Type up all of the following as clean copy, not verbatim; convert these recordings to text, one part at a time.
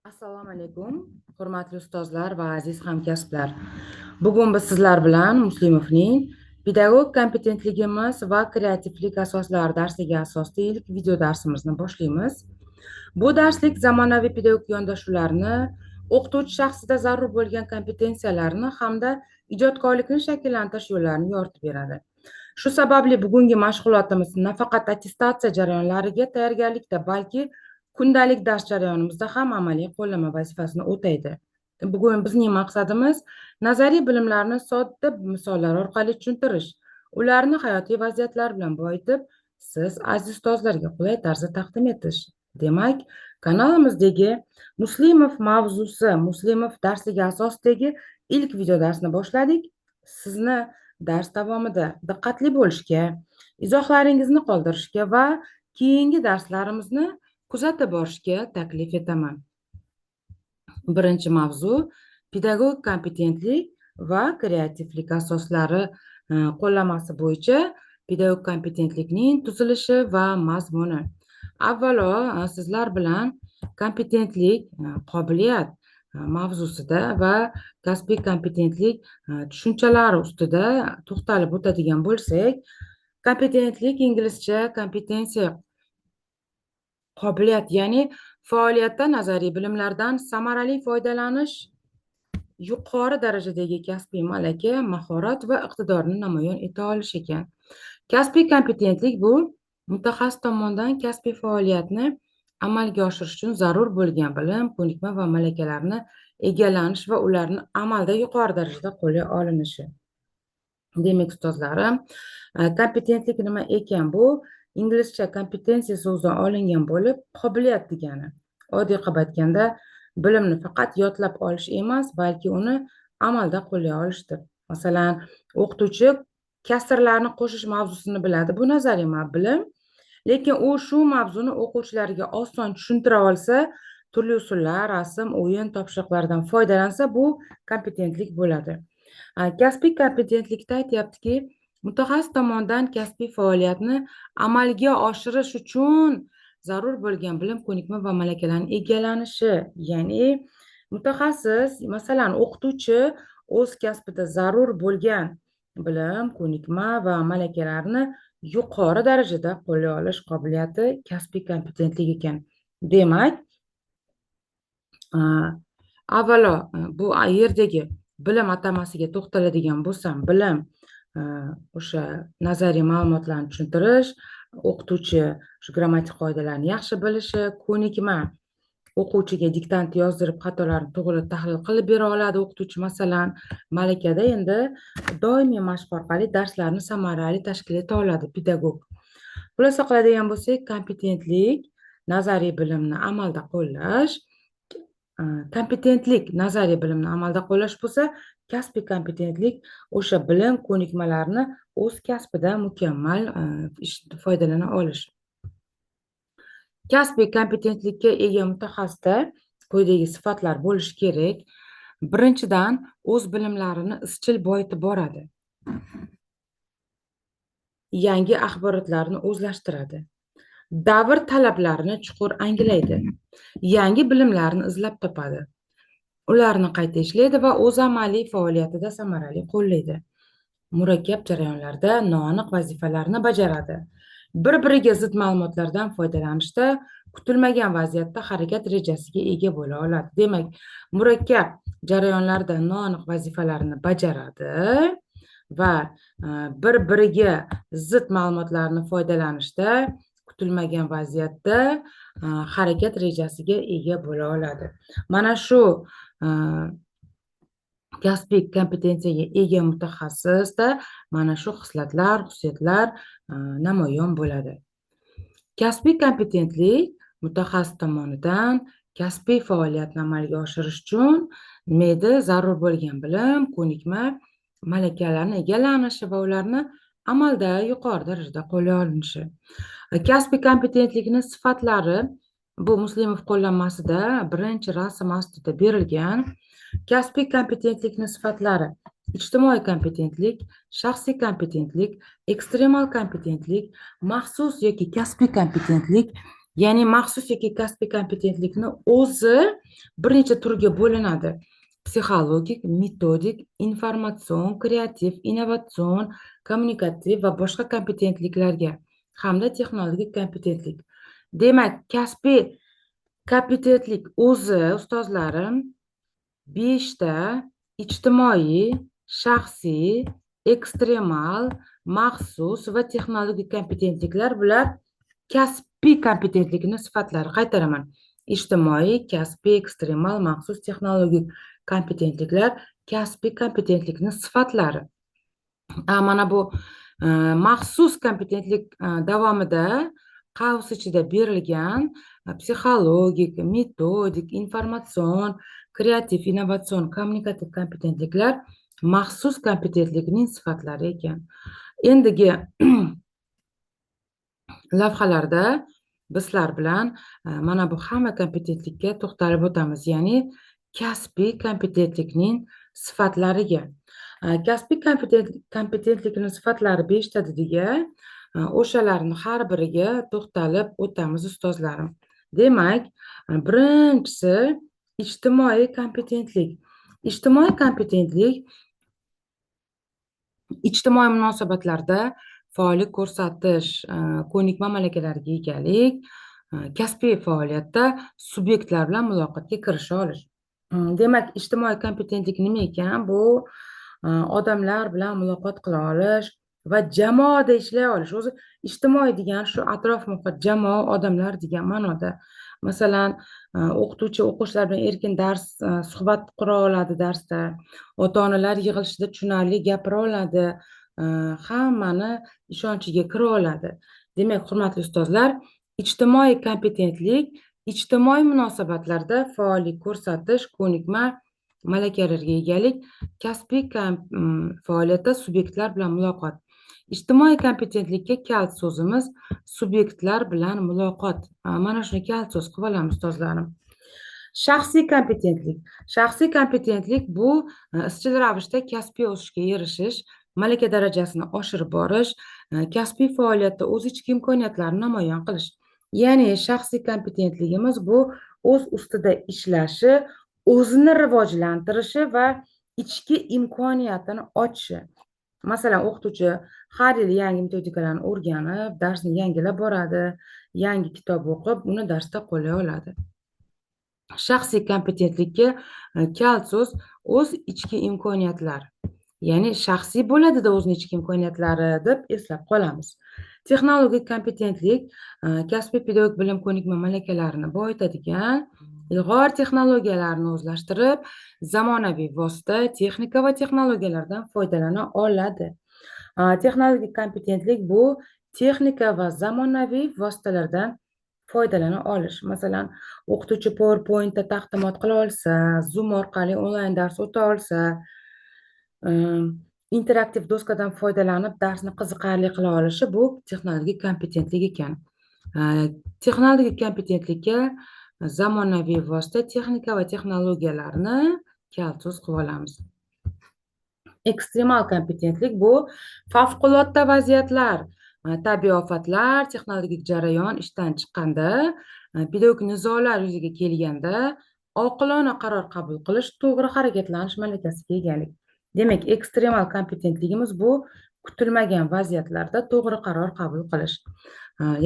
Assalomu alaykum, hurmatli ustozlar va aziz hamkasblar. Bugun biz sizlar bilan Muslimovning pedagog kompetentligimiz va kreativlik asoslari darsiga asosli ilk video darsimizni boshlaymiz. Bu darslik zamonaviy pedagog yondashuvlarni, o'qituvchi shaxsida zarur bo'lgan kompetensiyalarni hamda ijodkorlikni shakllantirish yo'llarini yoritib beradi. Shu sababli bugungi mashg'ulotimiz nafaqat attestatsiya jarayonlariga tayyorgarlikda, balki kundalik dars jarayonimizda ham amaliy qo'llanma vazifasini o'taydi. Bugun bizning maqsadimiz nazariy bilimlarni sodda misollar orqali tushuntirish, ularni hayotiy vaziyatlar bilan boyitib, siz aziz ustozlarga qulay tarzda taqdim etish. Demak, kanalimizdagi Muslimov mavzusi, Muslimov darsligi asosidagi ilk video darsni boshladik. Sizni dars davomida diqqatli bo'lishga, izohlaringizni qoldirishga va keyingi darslarimizni kuzatib borishga taklif etaman. Birinchi mavzu pedagog kompetentlik va kreativlik asoslari qo'llanmasi bo'yicha pedagog kompetentlikning tuzilishi va mazmuni. Avvalo, sizlar bilan kompetentlik, qobiliyat mavzusida va kasbiy kompetentlik tushunchalari ustida to'xtalib o'tadigan bo'lsak, kompetentlik inglizcha kompetensiya, qobiliyat, ya'ni faoliyatda nazariy bilimlardan samarali foydalanish, yuqori darajadagi kasbiy malaka, mahorat va iqtidorni namoyon eta olish ekan. Kasbiy kompetentlik bu mutaxassis tomonidan kasbiy faoliyatni amalga oshirish uchun zarur bo'lgan bilim, ko'nikma va malakalarni egallanish va ularni amalda yuqori darajada qo'lga olinishi. Demak, ustozlarim, kompetentlik nima ekan? Bu inglizcha kompetensiya so'zidan olingan bo'lib, qobiliyat degani. Oddiy qilib aytganda, bilimni faqat yodlab olish emas, balki uni amalda qo'lga olishdir. Masalan, o'qituvchi kasrlarni qo'shish mavzusini biladi. Bu nazariy bilim, lekin u shu mavzuni o'quvchilarga oson tushuntira olsa, turli usullar, rasm, o'yin, topshiriqlardan foydalansa, bu kompetentlik bo'ladi. Kasbiy kompetentlikda aytyaptiki, mutaxassis tomonidan kasbiy faoliyatni amalga oshirish uchun zarur bo'lgan bilim, ko'nikma va malakalarni egallanishi. Ya'ni mutaxassis, masalan, o'qituvchi o'z kasbida zarur bo'lgan bilim, ko'nikma va malakalarni yuqori darajada qo'lga olish qobiliyati kasbiy kompetentlik ekan. Demak, avvalo bu yerdagi bilim atamasiga to'xtaladigan bo'lsam, bilim o'sha nazariy ma'lumotlarni tushuntirish, o'qituvchi shu grammatik qoidalarni yaxshi bilishi, ko'nikma o'quvchiga diktant yozdirib xatolarni to'g'ri tahlil qilib bera oladi o'qituvchi. Masalan, malakada endi doimiy mashq orqali darslarni samarali tashkil eta oladi pedagog. Xulosa qiladigan bo'lsak, kompetentlik nazariy bilimni amalda qo'llash, kompetentlik nazariy bilimni amalda qo'llash bo'lsa, kasbiy kompetentlik o'sha bilim, ko'nikmalarni o'z kasbida mukammal foydalana olish. Kasbiy kompetentlikka ega mutaxassisda quyidagi sifatlar bo'lishi kerak. Birinchidan, o'z bilimlarini izchil boyitib boradi. Yangi axborotlarni o'zlashtiradi. Davr talablarini chuqur anglaydi. Yangi bilimlarni izlab topadi. Ularni qayta ishlaydi va o'z amaliy faoliyatida samarali qo'llaydi. Murakkab jarayonlarda noaniq vazifalarni bajaradi. Bir-biriga zid ma'lumotlardan foydalanishda kutilmagan vaziyatda harakat rejasiga ega bo'la oladi. Demak, murakkab jarayonlarda noaniq vazifalarni bajaradi va bir-biriga zid ma'lumotlarni foydalanishda kutilmagan vaziyatda harakat rejasiga ega bo'la oladi. Mana shu kasbiy kompetensiyaga ega mutaxassisda mana shu xislatlar, xususiyatlar namoyon bo'ladi. Kasbiy kompetentlik mutaxassis tomonidan kasbiy faoliyatni amalga oshirish uchun nimada zarur bo'lgan bilim, ko'nikma, malakalarni egallanishi va ularni amalda yuqori darajada qo'lga olinishi. Kasbiy kompetentlikning sifatlari bu Muslimov qo'llanmasida birinchi rasm ostida berilgan. Kasbiy kompetentlikning sifatlari: ijtimoiy kompetentlik, shaxsiy kompetentlik, ekstremal kompetentlik, maxsus yoki kasbiy kompetentlik, Ya'ni maxsus yoki kasbiy kompetentlikni o'zi bir necha turga bo'linadi. Psixologik, metodik, informatsion, kreativ, innovatsion, kommunikativ va boshqa kompetentliklarga hamda texnologik kompetentlik. Demak, kasbiy kompetentlik o'zi ustozlarim 5 ta ijtimoiy, shaxsiy, ekstremal, maxsus va texnologik kompetentliklar bular kasbiy kompetentlikni sifatlari. Qaytaraman. Ijtimoiy, kasbiy, ekstremal, maxsus, texnologik kompetentliklar kasbiy kompetentlikni sifatlari. Mana bu maxsus kompetentlik davomida qavs ichida berilgan psixologik, metodik, informatsion, kreativ, innovatsion, kommunikativ kompetentliklar maxsus kompetentlikning sifatlari ekan. Endigi lavhalarda biz sizlar bilan mana bu hamma kompetentlikka to'xtalib o'tamiz, ya'ni kasbiy kompetentlikning sifatlariga. Kasbiy kompetentlikning sifatlari 5 ta dediga, o'shalarni har biriga to'xtalib o'tamiz ustozlarim. Demak, birinchisi ijtimoiy kompetentlik. Ijtimoiy kompetentlik ijtimoiy munosabatlarda faollik ko'rsatish, ko'nikma malakalariga egalik, kasbiy faoliyatda subyektlar bilan muloqotga kirisha olish. Demak, ijtimoiy kompetentlik nima ekan? Bu odamlar bilan muloqot qila olish va jamoada ishlay olish. O'zi ijtimoiy degan shu atrof muhit, jamoa, odamlar degan ma'noda. Masalan, o'qituvchi o'quvchilar bilan erkin dars suhbat qura oladi darsda. Ota-onalar yig'ilishida tushunarli gapira oladi. Hammani ishonchiga kira oladi. Demak, hurmatli ustozlar, ijtimoiy kompetentlik ijtimoiy munosabatlarda faollik ko'rsatish, ko'nikma malakalarga egalik, kasbiy faoliyatda subyektlar bilan muloqot. Ijtimoiy kompetentlikka kalt so'zimiz subyektlar bilan muloqot. Mana shuni kalt so'z qilib olamiz ustozlarim. Shaxsiy kompetentlik. Shaxsiy kompetentlik bu izchil ravishda kasbiy o'sishga erishish, malaka darajasini oshirib borish, kasbiy faoliyatda o'z ichki imkoniyatlarini namoyon qilish. Ya'ni shaxsiy kompetentligimiz bu o'z ustida ishlashi, o'zini rivojlantirishi va ichki imkoniyatini ochishi. Masalan, o'qituvchi har yili yangi metodikalarni o'rganib, darsni yangilab boradi, yangi kitob o'qib, uni darsda qo'llay oladi. Shaxsiy kompetentlikka kalt so'z o'z ichki imkoniyatlar. Ya'ni shaxsiy bo'ladida o'zining ichki imkoniyatlari deb eslab qolamiz. Texnologik kompetentlik kasbiy pedagog bilim ko'nikma malakalarini boyitadigan, ilg'or texnologiyalarni o'zlashtirib, zamonaviy vosita, texnika va texnologiyalardan foydalana oladi. Texnologik kompetentlik bu texnika va zamonaviy vositalardan foydalana olish. Masalan, o'qituvchi PowerPointda taqdimot qila olsa, Zoom orqali onlayn dars o'ta olsa, interaktiv doskadan foydalanib darsni qiziqarli qila olishi bu texnologik kompetentlik ekan. Texnologik kompetentlikka zamonaviy vosita, texnika va texnologiyalarni kalt so'z qilib olamiz. Ekstremal kompetentlik bu favqulodda vaziyatlar, tabiiy ofatlar, texnologik jarayon ishdan chiqqanda, pedagogik nizolar yuzaga kelganda oqilona qaror qabul qilish, to'g'ri harakatlanish malakasiga egalik. Demak, ekstremal kompetentligimiz bu kutilmagan vaziyatlarda to'g'ri qaror qabul qilish.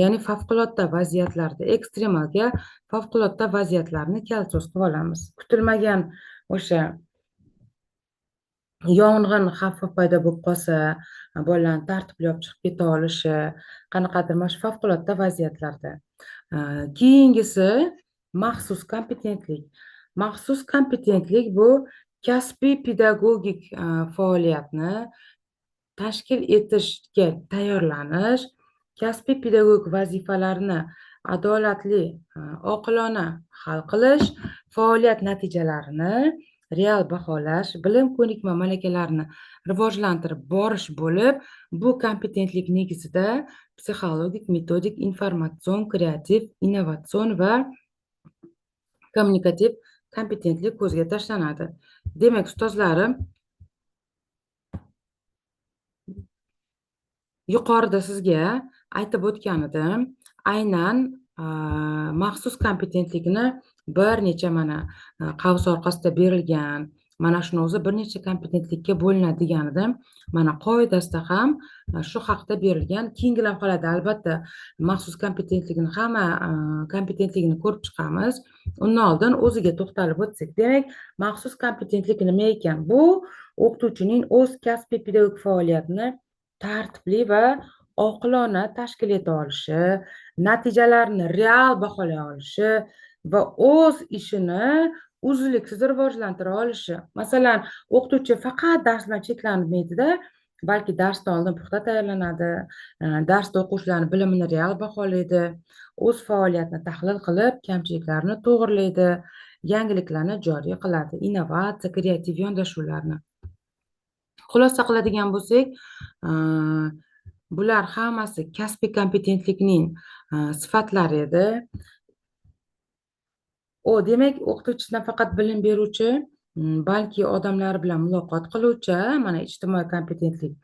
Ya'ni favqulodda vaziyatlarda ekstremalga favqulodda vaziyatlarni kalt so'z qilib olamiz. Kutilmagan o'sha yong'in xavfi paydo bo'lib qolsa, bolalarni tartibli olib chiqib keta olishi, qanaqadir mana shu favqulodda vaziyatlarda. Keyingisi maxsus kompetentlik. Maxsus kompetentlik bu kasbiy pedagogik faoliyatni tashkil etishga tayyorlanish, kasbiy pedagogik vazifalarni adolatli, oqilona hal qilish, faoliyat natijalarini real baholash, bilim ko'nikma malakalarini rivojlantirib borish bo'lib, bu kompetentlik negizida psixologik, metodik, informatsion, kreativ, innovatsion va kommunikativ kompetentlik ko'zga tashlanadi. Demak, ustozlarim, yuqorida sizga aytib o'tgan edim, aynan maxsus kompetentlikni bir necha mana qavs orqasida berilgan, mana shuni o'zi bir necha kompetentlikka bo'linadi degan edim. Mana qoidasida ham shu haqda berilgan. Keyingi lavhalarda albatta maxsus kompetentlikni hamma kompetentligini ko'rib chiqamiz. Undan oldin o'ziga to'xtalib o'tsak, demak, maxsus kompetentlik nima ekan? Bu o'qituvchining o'z kasbiy pedagogik faoliyatini tartibli va oqilona tashkil eta olishi, natijalarni real baholay olishi va o'z ishini uzluksiz rivojlantira olishi. Masalan, o'qituvchi faqat dars bilan cheklanmaydida, balki darsdan oldin puxta tayyorlanadi, darsda o'quvchilarning bilimini real baholaydi, o'z faoliyatini tahlil qilib, kamchiliklarni to'g'rilaydi, yangiliklarni joriy qiladi, innovatsiya, kreativ yondashuvlarni. Xulosa qiladigan bo'lsak, bular hammasi kasbiy kompetentlikning sifatlari edi. Demak, o'qituvchidan faqat bilim beruvchi, balki odamlar bilan muloqot qiluvchi, mana ijtimoiy kompetentlik,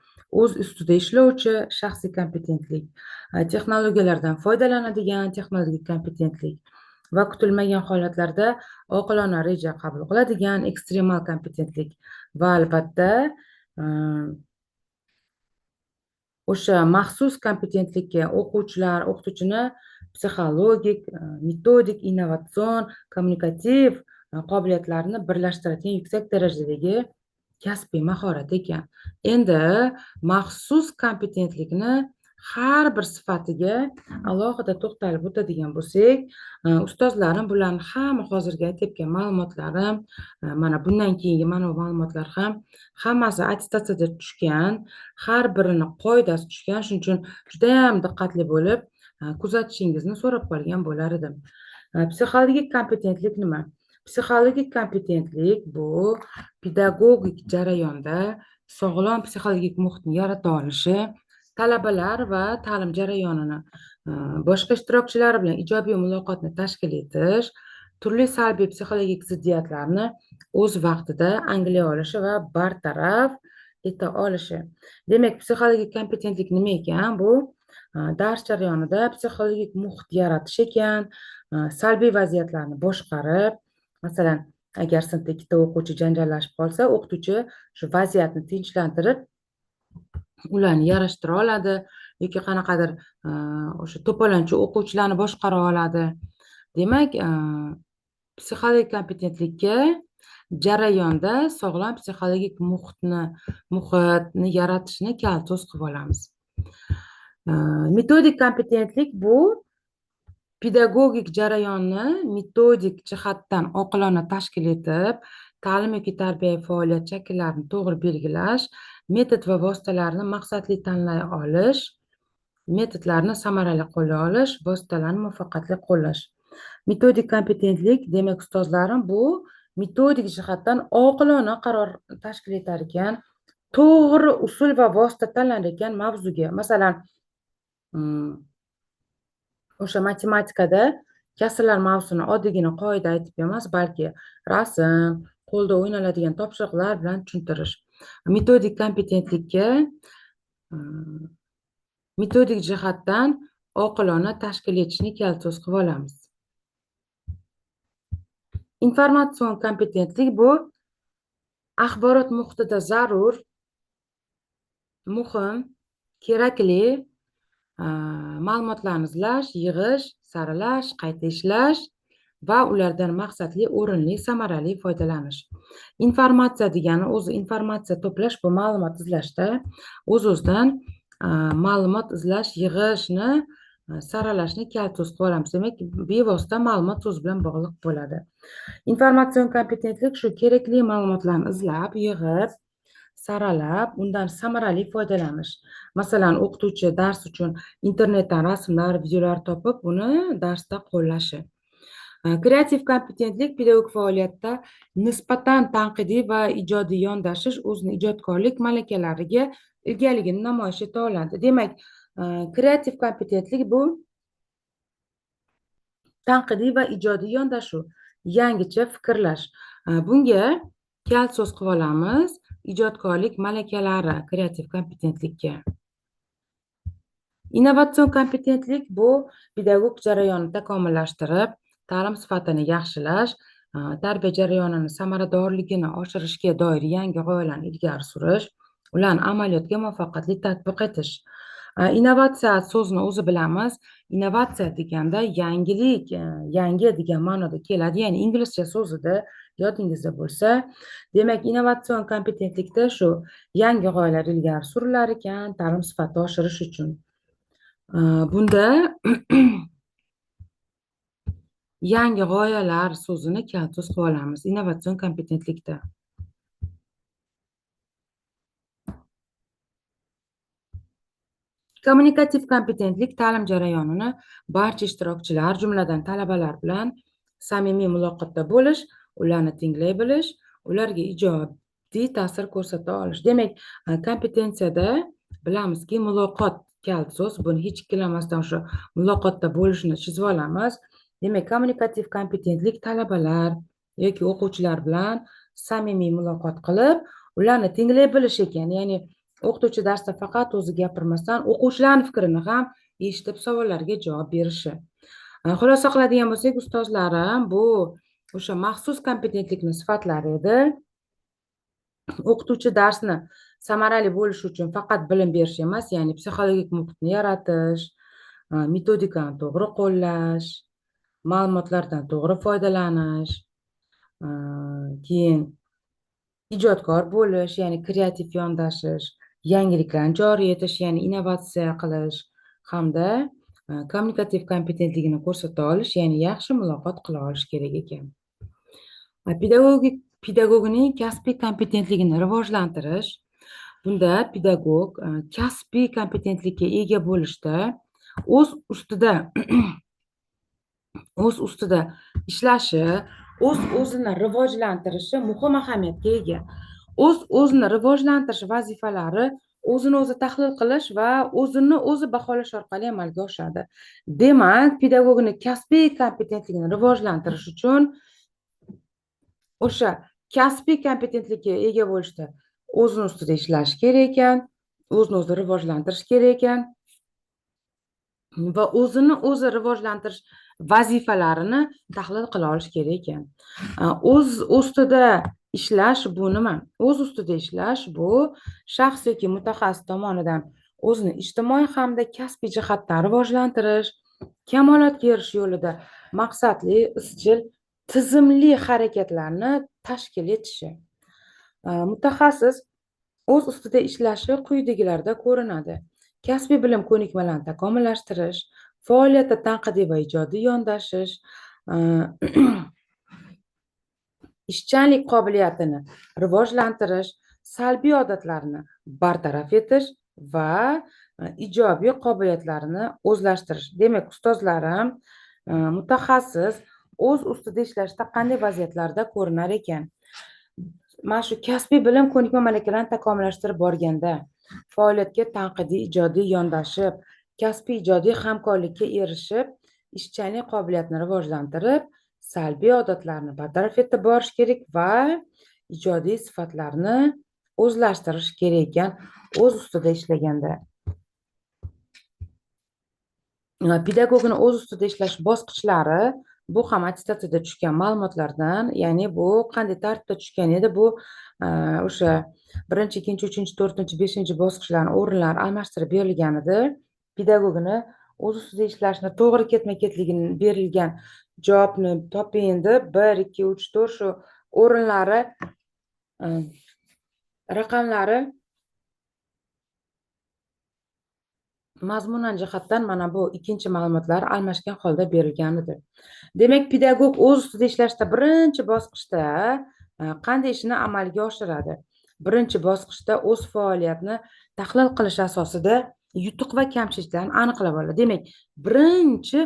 o'z ustida ishlovchi shaxsiy kompetentlik, texnologiyalardan foydalanadigan texnologik kompetentlik va kutilmagan holatlarda oqilona reja qabul qiladigan ekstremal kompetentlik va albatta o'sha maxsus kompetentlikka o'qituvchini psixologik, metodik, innovatsion, kommunikativ qobiliyatlarni birlashtiradigan yuksak darajadagi kasbiy mahorat ekan. Endi maxsus kompetentlikni har bir sifatiga alohida to'xtalib o'tadigan bo'lsak, ustozlarim bularni hamma hozirgi aytayotgan ma'lumotlarim, mana bundan keyingi mana bu ma'lumotlar ham hammasi attestatsiyada tushgan, har birini qoidasi tushgan. Shuning uchun juda ham diqqatli bo'lib kuzatishingizni so'rab qolgan bo'lar edim. Psixologik kompetentlik nima? Psixologik kompetentlik bu pedagogik jarayonda sog'lom psixologik muhitni yarata olishi, talabalar va ta'lim jarayonini boshqa ishtirokchilar bilan ijobiy muloqotni tashkil etish, turli salbiy psixologik ziddiyatlarni o'z vaqtida anglay olishi va bartaraf eta olishi. Demak, psixologik kompetentlik nima ekan? Bu dars jarayonida psixologik muhit yaratish ekan, salbiy vaziyatlarni boshqarib, masalan, agar sinfda ikkita o'quvchi janjallashib qolsa, o'qituvchi shu vaziyatni tinchlantirib, ularni yarashtira oladi yoki qanaqadir o'sha to'polonchi o'quvchilarni boshqara oladi. Demak, psixologik kompetentlikka jarayonda sog'lom psixologik muhitni yaratishni kal so'z qilib olamiz. Metodik kompetentlik bu pedagogik jarayonni metodik jihatdan oqilona tashkil etib, ta'lim yoki tarbiyaviy faoliyat shakllarini to'g'ri belgilash, metod va vositalarni maqsadli tanlay olish, metodlarni samarali qo'llay olish, vositalarni muvaffaqiyatli qo'llash. Metodik kompetentlik, demak, ustozlarim, bu metodik jihatdan oqilona qaror tashkil etar ekan, to'g'ri usul va vosita tanlar ekan mavzuga. Masalan, o'sha matematikada kasrlar mavzusini oddiygina qoida aytib emas, balki rasm, qo'lda o'ynaladigan topshiriqlar bilan tushuntirish. Metodik kompetentlikka metodik jihatdan oqilona tashkil etishni kal so'z qilib olamiz. Informatsion kompetentlik bu axborot muhitida zarur, muhim, kerakli ma'lumotlarni izlash, yig'ish, saralash, qayta ishlash va ulardan maqsadli, o'rinli, samarali foydalanish. Informatsiya degani o'zi informatsiya to'plash, bu ma'lumot izlashda o'z-o'zidan ma'lumot izlash, yig'ishni, saralashni kal so'z qilib olamiz. Demak, bevosita ma'lumot so'z bilan bog'liq bo'ladi. Informatsion kompetentlik shu kerakli ma'lumotlarni izlab, yig'ib, saralab, undan samarali foydalanish. Masalan, o'qituvchi dars uchun internetdan rasmlar, videolar topib, uni darsda qo'llashi. Kreativ kompetentlik pedagogik faoliyatda nisbatan tanqidiy va ijodiy yondashish, o'zini ijodkorlik malakalariga egaligini namoyish eta oladi. Demak, kreativ kompetentlik bu tanqidiy va ijodiy yondashuv, yangicha fikrlash. Bunga kal so'z qilib olamiz ijodkorlik malakalari kreativ kompetentlikka. Innovatsion kompetentlik bu pedagog jarayonni takomillashtirib, ta'lim sifatini yaxshilash, tarbiya jarayonini samaradorligini oshirishga doir yangi g'oyalarni ilgari surish, ularni amaliyotga muvaffaqiyatli tatbiq etish. Innovatsiya so'zini o'zi bilamiz. Innovatsiya deganda yangilik, yangi degan ma'noda keladi, ya'ni inglizcha so'zida yodingizda bo'lsa. Demak, innovatsion kompetentlikda shu yangi g'oyalar ilgari surilar ekan, ta'lim sifatini oshirish uchun. Bunda yangi g'oyalar so'zini kalso'z qilib olamiz innovatsion kompetentlikda. Kommunikativ kompetentlik ta'lim jarayonini barcha ishtirokchilar, jumladan talabalar bilan samimiy muloqotda bo'lish, ularni tinglay bilish, ularga ijobiy ta'sir ko'rsata olish. Demak, kompetensiyada bilamizki, muloqot kalt so'z. Buni hech ikkilanmasdan o'sha muloqotda bo'lishni chizib olamiz. Demak, kommunikativ kompetentlik talabalar yoki o'quvchilar bilan samimiy muloqot qilib, ularni tinglay bilish ekan. Ya'ni o'qituvchi darsda faqat o'zi gapirmasdan, o'quvchilarning fikrini ham eshitib, savollarga javob berishi. Xulosa qiladigan bo'lsak, ustozlarim, bu o'sha maxsus kompetentlikni sifatlari edi. O'qituvchi darsni samarali bo'lishi uchun faqat bilim berish emas, ya'ni psixologik muhitni yaratish, metodikani to'g'ri qo'llash, ma'lumotlardan to'g'ri foydalanish, keyin ijodkor bo'lish, ya'ni kreativ yondashish, yangiliklarni joriy etish, ya'ni innovatsiya qilish hamda kommunikativ kompetentligini ko'rsata olish, ya'ni yaxshi muloqot qila olish kerak ekan. Pedagogning kasbiy kompetentligini rivojlantirish. Bunda pedagog kasbiy kompetentlikka ega bo'lishda o'z ustida ishlashi, o'zini rivojlantirishi muhim ahamiyatga ega. O'zini rivojlantirish vazifalari o'zini o'zi tahlil qilish va o'zini o'zi baholash orqali amalga oshadi. Demak, pedagogning kasbiy kompetentligini rivojlantirish uchun o'sha kasbiy kompetentlikka ega bo'lishda o'zini ustida ishlash kerak ekan, o'zini o'zi rivojlantirish kerak ekan va o'zini o'zi rivojlantirish vazifalarini tahlil qila olish kerak ekan. O'z ustida ishlash bu nima? O'z ustida ishlash bu shaxs yoki mutaxassis tomonidan o'zini ijtimoiy hamda kasbiy jihatdan rivojlantirish, kamolotga erishish yo'lida maqsadli, izchil, tizimli harakatlarni tashkil etishi. Mutaxassis o'z ustida ishlashi quyidagilarda ko'rinadi. Kasbiy bilim ko'nikmalarini takomillashtirish, faoliyatda tanqidiy va ijodiy yondashish, ishchanlik qobiliyatini rivojlantirish, salbiy odatlarni bartaraf etish va ijobiy qobiliyatlarini o'zlashtirish. Demak, ustozlarim, mutaxassis o'z ustida ishlashda qanday vaziyatlarda ko'rinar ekan? Mana shu kasbiy bilim ko'nikma malakalarini takomillashtirib borganda, faoliyatga tanqidiy, ijodiy yondashib, kasbiy ijodiy hamkorlikka erishib, ishchanlik qobiliyatini rivojlantirib, salbiy odatlarni bartaraf etib borish kerak va ijodiy sifatlarni o'zlashtirish kerak ekan o'z ustida ishlaganda. Pedagogni o'z ustida ishlash bosqichlari bu ham attestatsiyada tushgan ma'lumotlardan, ya'ni bu qanday tartibda tushgan edi? Bu o'sha 1, 2, 3, 4, 5 bosqichlarni o'rinlari almashtirib berilgan edi. Pedagogni o'z ustida ishlashni to'g'ri ketma-ketligini berilgan javobni toping endi. 1, 2, 3, 4 shu o'rinlari raqamlari mazmunan jihatdan mana bu ikkinchi ma'lumotlar almashgan holda berilgan edi. Demak, pedagog o'z ustida ishlashda birinchi bosqichda qanday ishni amalga oshiradi? Birinchi bosqichda o'z faoliyatini tahlil qilish asosida yutuq va kamchiliklarni aniqlab oladi. Demak, birinchi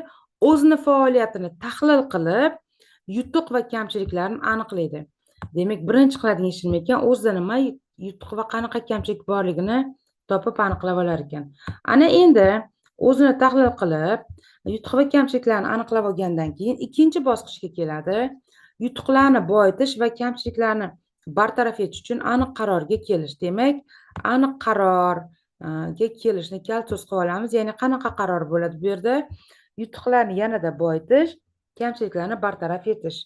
o'zini faoliyatini tahlil qilib, yutuq va kamchiliklarni aniqlaydi. Demak, birinchi qiladigan ishi nima ekan? O'zida nima yutuq va qanaqa kamchilik borligini topib aniqlab olar ekan. Ana endi o'zini tahlil qilib, yutuq va kamchiliklarni aniqlab olgandan keyin ikkinchi bosqichga keladi. Yutuqlarni boyitish va kamchiliklarni bartaraf etish uchun aniq qarorga kelish. Demak, aniq qaror, kelishni kalsoz qilib olamiz. Ya'ni qanaqa qaror bo'ladi bu yerda? Yutuqlarni yanada boyitish, kamchiliklarni bartaraf etish.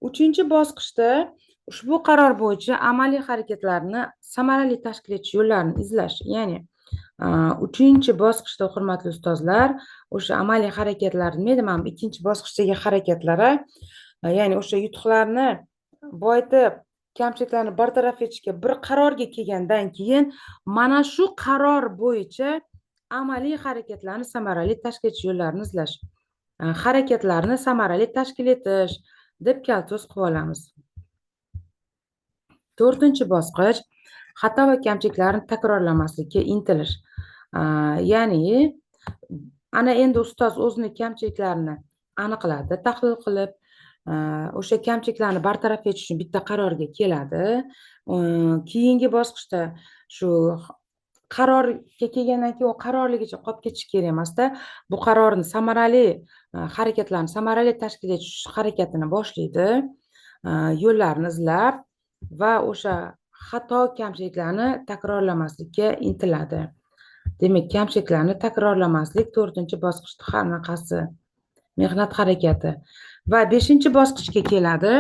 3-bosqichda ushbu qaror bo'yicha amaliy harakatlarni samarali tashkil etish yo'llarini izlash. Ya'ni 3-bosqichda hurmatli ustozlar, o'sha amaliy harakatlar nima edi? Mana 2-bosqichdagi harakatlari, ya'ni o'sha yutuqlarni boyitib, kamchiliklarni bartaraf etishga bir qarorga kelgandan keyin mana shu qaror bo'yicha amaliy harakatlarni samarali tashkil etish yo'llarini izlash. Harakatlarni samarali tashkil etish deb kalsoz qilib olamiz. 4-bosqich xato va kamchiliklarni takrorlamaslikka intilish. Ya'ni ana endi ustoz o'zini kamchiliklarini aniqladi, tahlil qilib, o'sha kamchiliklarni bartaraf etish uchun bitta qarorga keladi. Keyingi bosqichda shu qarorga kelgandan keyin u qarorligicha qolib ketish kerak emasda, bu qarorni samarali harakatlarni samarali tashkil etish harakatini boshlaydi, yo'llarini izlab va o'sha xato kamchiliklarni takrorlamaslikka intiladi. Demak, kamchiliklarni takrorlamaslik 4-bosqichda qanaqasi mehnat harakati. Va 5-bosqichga keladi.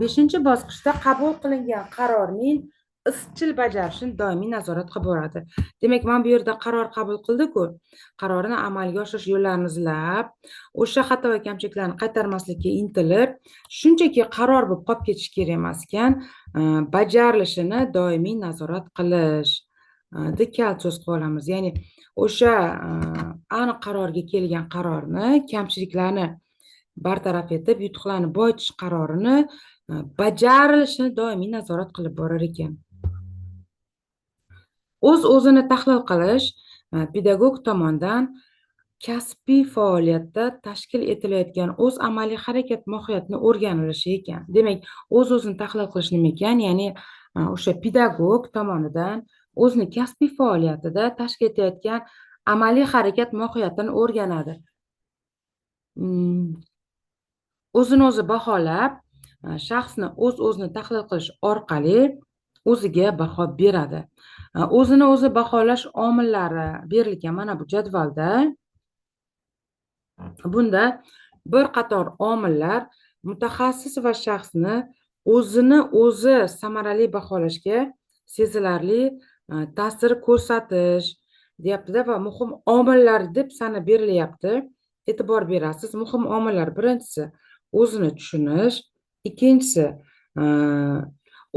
5-bosqichda qabul qilingan qarorning izchil bajarilishini doimiy nazorat qilib boradi. Demak, mana bu yerda qaror qabul qildi-ku, qarorni amalga oshirish yo'llarini izlab, o'sha xato va kamchiliklarni qaytarmaslikka intilib, shunchaki qaror bo'lib qolib ketish kerak emas ekan, bajarilishini doimiy nazorat qilish deb kalsoz qilib olamiz. Ya'ni o'sha aniq qarorga kelgan qarorni, kamchiliklarni bartaraf etib, yutuqlarni boyitish qarorini bajarilishini doimiy nazorat qilib borar ekan. O'z-o'zini tahlil qilish pedagog tomonidan kasbiy faoliyatda tashkil etilayotgan o'z amaliy harakat mohiyatini o'rganilishi ekan. Demak, o'z-o'zini tahlil qilish nima ekan? Ya'ni o'sha pedagog tomonidan o'zini kasbiy faoliyatida tashkil etayotgan amaliy harakat mohiyatini o'rganadi. O'zini o'zi baholab, shaxsni o'z-o'zini tahlil qilish orqali o'ziga baho beradi. O'zini o'zi baholash omillari berilgan mana bu jadvalda. Bunda bir qator omillar mutaxassis va shaxsni o'zini o'zi samarali baholashga sezilarli ta'sir ko'rsatish deyapti-da va muhim omillar deb sanab berilyapti. E'tibor berasiz. Muhim omillar: birinchisi o'zini tushunish, ikkinchisi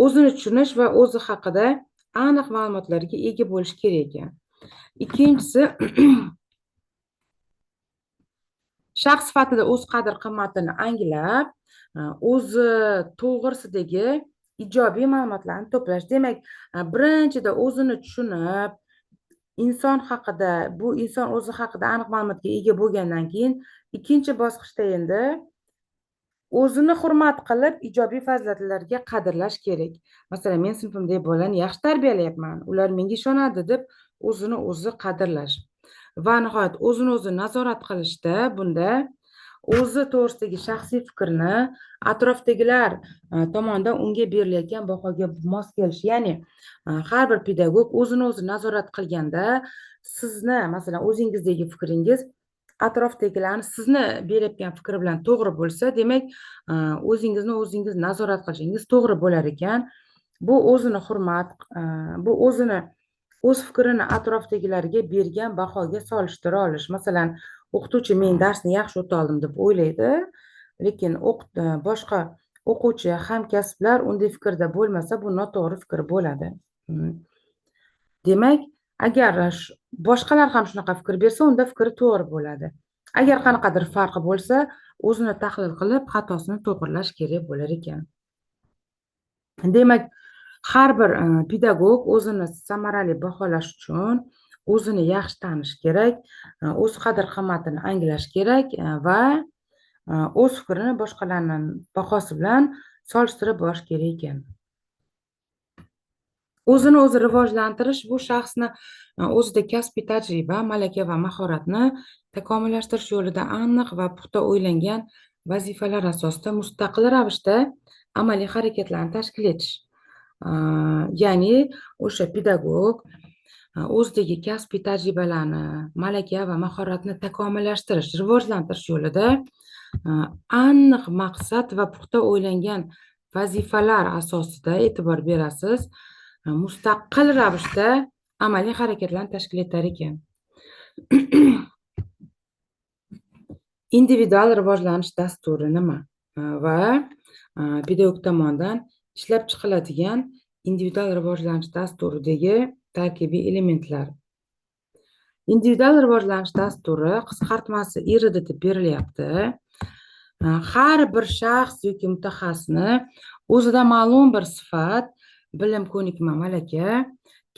o'zini tushunish va o'zi haqida aniq ma'lumotlarga ega bo'lish kerak ekan. Ikkinchisi shaxs sifatida o'z qadr-qimmatini anglab, o'zi to'g'risidagi ijobiy ma'lumotlarni to'plash. Demak, birinchida o'zini tushunib, inson haqida, bu inson o'zi haqida aniq ma'lumotga ega bo'lgandan keyin, ikkinchi bosqichda endi o'zini hurmat qilib, ijobiy fazilatlarga qadrlash kerak. Masalan, men sinfimdagi bolalarni yaxshi tarbiyalayapman, ular menga ishonadi deb o'zini o'zi qadrlash. Va nihoyat o'zini o'zi nazorat qilishda bunda o'zi to'g'risidagi shaxsiy fikrni atrofdagilar tomonidan unga berilayotgan bahoga mos kelish. Ya'ni har bir pedagog o'zini o'zi nazorat qilganda sizni, masalan, o'zingizdagi fikringiz atrofdagilarni sizni berayotgan fikri bilan to'g'ri bo'lsa, demak, o'zingizni o'zingiz nazorat qilishingiz to'g'ri bo'lar ekan. Bu o'zini hurmat, bu o'zini o'z fikrini atrofdagilarga bergan bahoga solishtira olish. Masalan, o'qituvchi men darsni yaxshi o'toldim deb o'ylaydi, lekin boshqa o'quvchi, hamkasblar unday fikrda bo'lmasa, bu noto'g'ri fikr bo'ladi. Demak, agar boshqalar ham shunaqa fikr bersa, unda fikri to'g'ri bo'ladi. Agar qanaqadir farqi bo'lsa, o'zini tahlil qilib, xatosini to'g'rilash kerak bo'lar ekan. Demak, har bir pedagog o'zini samarali baholash uchun o'zini yaxshi tanish kerak, o'z qadr-qimmatini anglash kerak va o'z fikrini boshqalarning bahosi bilan solishtirib borish kerak ekan. O'zini o'zi rivojlantirish bu shaxsni o'zida kasbiy tajriba, malaka va mahoratni takomillashtirish yo'lida aniq va puxta o'ylangan vazifalar asosida mustaqil ravishda amaliy harakatlarni tashkil etish. Ya'ni o'sha pedagog o'zidagi kasbiy tajribalarni, malaka va mahoratni takomillashtirish, rivojlantirish yo'lida aniq maqsad va puxta o'ylangan vazifalar asosida e'tibor berasiz, mustaqil ravishda amaliy harakatlarni tashkil etar ekan. Individual rivojlanish dasturi nima? Va pedagog tomonidan ishlab chiqiladigan individual rivojlanish dasturidagi tarkibiy elementlar. Individual rivojlanish dasturi qisqartmasi IRD deb berilyapti. Har bir shaxs yoki mutaxassisni o'zida ma'lum bir sifat, bilim, ko'nikma, malaka,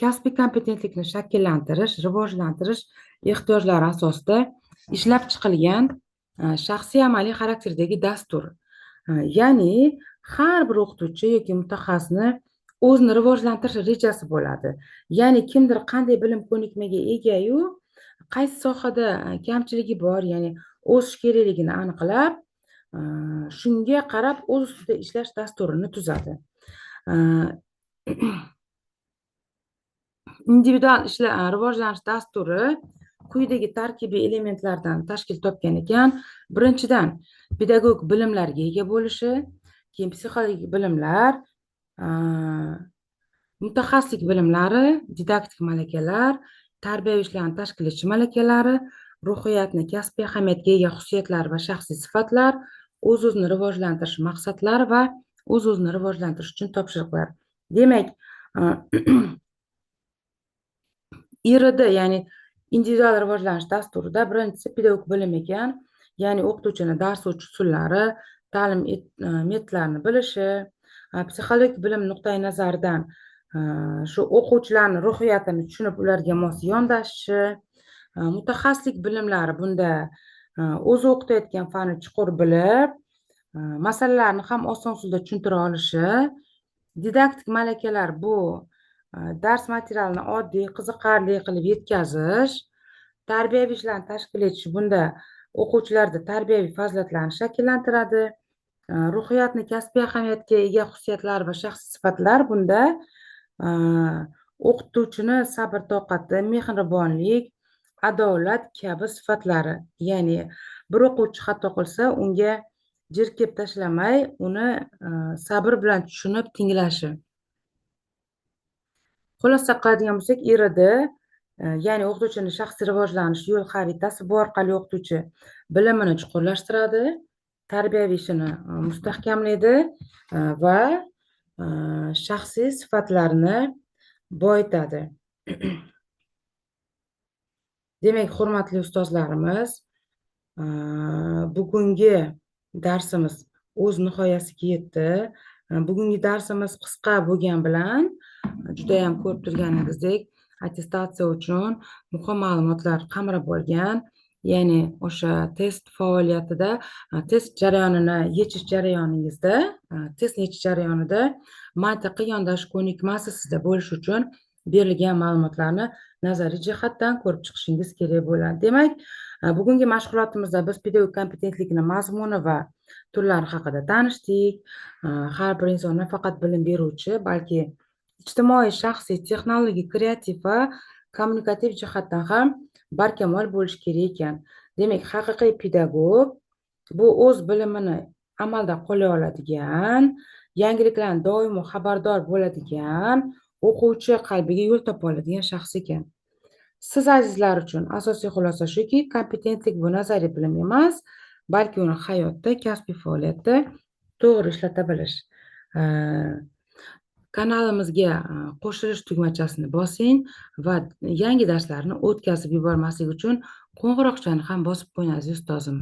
kasbiy kompetentlikni shakllantirish, rivojlantirish ehtiyojlari asosida ishlab chiqilgan shaxsiy amaliy xarakterdagi dastur. Ya'ni har bir o'qituvchi yoki mutaxassisni o'zini rivojlantirish rejasi bo'ladi. Ya'ni kimdir qanday bilim ko'nikmaga ega-yu, qaysi sohada kamchiligi bor, ya'ni o'sish kerakligini aniqlab, shunga qarab o'z ustida ishlash dasturini tuzadi. Individual rivojlanish dasturi quyidagi tarkibiy elementlardan tashkil topgan ekan. Birinchidan, pedagog bilimlarga ega bo'lishi, keyin psixologik bilimlar, mutaxassislik bilimlari, didaktik malakalar, tarbiyaviy ishlarni tashkil etish malakalari, ruhiyatni kasbiy ahamiyatga ega xususiyatlar va shaxsiy sifatlar, o'z-o'zini rivojlantirish maqsadlari va o'z-o'zini rivojlantirish uchun topshiriqlar. Demak, IRD, ya'ni individual rivojlanish dasturida birinchisi pedagog bilim ekan, ya'ni o'qituvchini dars o'tish usullari, ta'lim metodlarini bilishi, psixologik bilim nuqtai nazaridan shu o'quvchilarni ruhiyatini tushunib, ularga mos yondashishi, mutaxassislik bilimlari bunda o'zi o'qitayotgan fanni chuqur bilib, masalalarni ham oson usulda tushuntira olishi, didaktik malakalar bu dars materialini oddiy, qiziqarli qilib yetkazish, tarbiyaviy ishlarni tashkil etish bunda o'quvchilarda tarbiyaviy fazilatlarni shakllantiradi, ruhiyatni kasbiy ahamiyatga ega xususiyatlar va shaxsiy sifatlar bunda o'qituvchini sabr toqati, mehribonlik, adolat kabi sifatlari. Ya'ni bir o'quvchi xato qilsa, unga jirkib tashlamay, uni sabr bilan tushunib tinglashi. Xulosa qiladigan bo'lsak, IRD, ya'ni o'qituvchini shaxsiy rivojlanish yo'l xaritasi, bu orqali o'qituvchi bilimini chuqurlashtiradi, tarbiyaviy ishini mustahkamlaydi va shaxsiy sifatlarini boyitadi. Demak, hurmatli ustozlarimiz, bugungi darsimiz o'z nihoyasiga yetdi. Bugungi darsimiz qisqa bo'lgan bilan juda ham ko'rib turganingizdek attestatsiya uchun muhim ma'lumotlar qamrab olgan. Ya'ni o'sha test faoliyatida, test jarayonini yechish jarayoningizda, testni yechish jarayonida mantiqiy yondashish ko'nikmasi sizda bo'lishi uchun berilgan ma'lumotlarni nazariy jihatdan ko'rib chiqishingiz kerak bo'ladi. Demak, bugungi mashg'ulotimizda biz pedagog kompetentlikni mazmuni va turlari haqida tanishdik. Har bir inson nafaqat bilim beruvchi, balki ijtimoiy, shaxsiy, texnologik, kreativ va kommunikativ jihatdan ham barkamol bo'lishi kerak ekan. Demak, haqiqiy pedagog bu o'z bilimini amalda qo'llay oladigan, yangiliklardan doimo xabardor bo'ladigan, o'quvchi qalbiga yo'l topa oladigan shaxs ekan. Siz azizlar uchun asosiy xulosa shuki, kompetentlik bu nazariy bilim emas, balki uni hayotda, kasbiy faoliyatda to'g'ri ishlata bilish. Kanalimizga qo'shilish tugmachasini bosing va yangi darslarni o'tkazib yubormaslik uchun qo'ng'iroqchani ham bosib qo'ying aziz ustozim.